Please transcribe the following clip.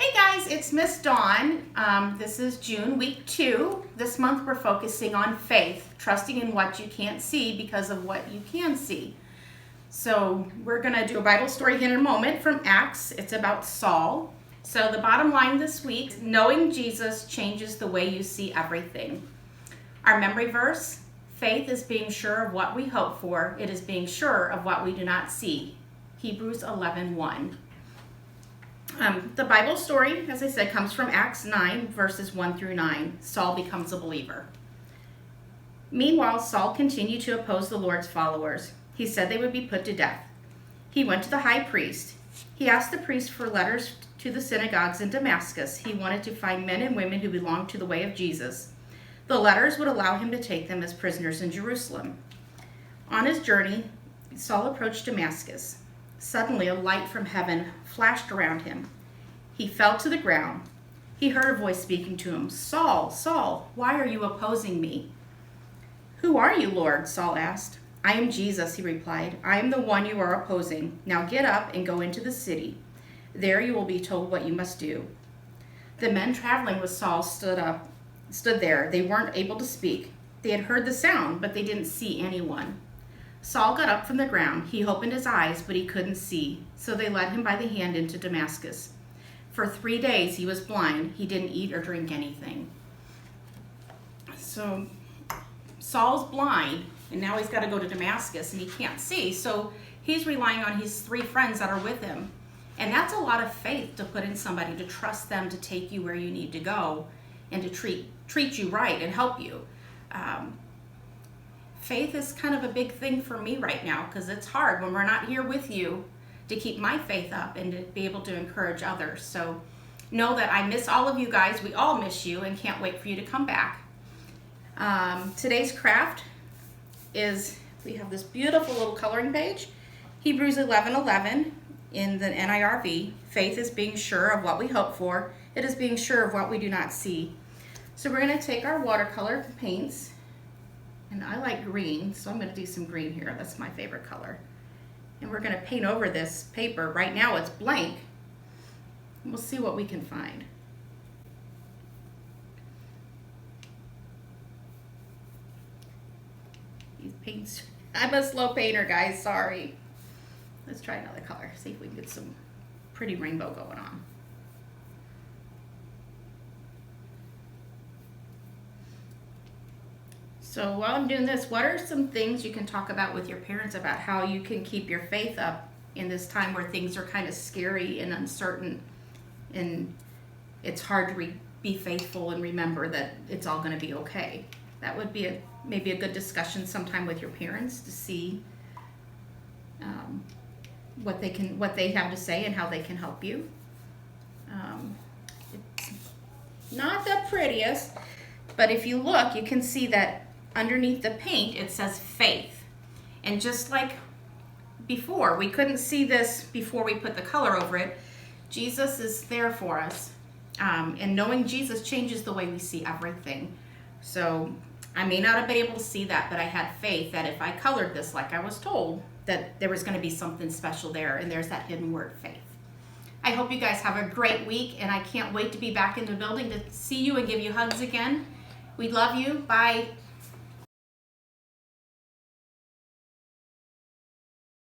Hey guys, it's Miss Dawn. This is June, week 2. This month we're focusing on faith, trusting in what you can't see because of what you can see. So we're going to do a Bible story here in a moment from Acts. It's about Saul. So the bottom line this week, knowing Jesus changes the way you see everything. Our memory verse, faith is being sure of what we hope for. It is being sure of what we do not see. Hebrews 11:1. The Bible story, as I said, comes from Acts 9, verses 1 through 9. Saul becomes a believer. Meanwhile, Saul continued to oppose the Lord's followers. He said they would be put to death. He went to the high priest. He asked the priest for letters to the synagogues in Damascus. He wanted to find men and women who belonged to the way of Jesus. The letters would allow him to take them as prisoners in Jerusalem. On his journey, Saul approached Damascus. Suddenly, a light from heaven flashed around him. He fell to the ground. He heard a voice speaking to him, "Saul, Saul, why are you opposing me?" "Who are you, Lord?" Saul asked. "I am Jesus," he replied. "I am the one you are opposing. Now get up and go into the city. There you will be told what you must do." The men traveling with Saul stood there. They weren't able to speak. They had heard the sound, but they didn't see anyone. Saul got up from the ground. He opened his eyes, but he couldn't see. So they led him by the hand into Damascus. For 3 days he was blind. He didn't eat or drink anything. So Saul's blind, and now he's got to go to Damascus, and he can't see. So he's relying on his 3 friends that are with him. And that's a lot of faith to put in somebody, to trust them to take you where you need to go and to treat you right and help you. Faith is kind of a big thing for me right now because it's hard when we're not here with you to keep my faith up and to be able to encourage others. So know that I miss all of you guys. We all miss you and can't wait for you to come back. Today's craft is, we have this beautiful little coloring page, Hebrews 11:11 in the NIrV. Faith is being sure of what we hope for. It is being sure of what we do not see. So we're going to take our watercolor paints. And I like green, so I'm going to do some green here. That's my favorite color. And we're going to paint over this paper. Right now it's blank. We'll see what we can find. These paints, I'm a slow painter, guys, sorry. Let's try another color, see if we can get some pretty rainbow going on. So while I'm doing this, what are some things you can talk about with your parents about how you can keep your faith up in this time where things are kind of scary and uncertain, and it's hard to be faithful and remember that it's all going to be okay? That would be maybe a good discussion sometime with your parents to see what they have to say and how they can help you. It's not the prettiest, but if you look, you can see that underneath the paint, it says faith. And just like before, we couldn't see this before we put the color over it. Jesus is there for us. And knowing Jesus changes the way we see everything. So I may not have been able to see that, but I had faith that if I colored this like I was told, that there was going to be something special there. And there's that hidden word, faith. I hope you guys have a great week, and I can't wait to be back in the building to see you and give you hugs again. We love you. Bye.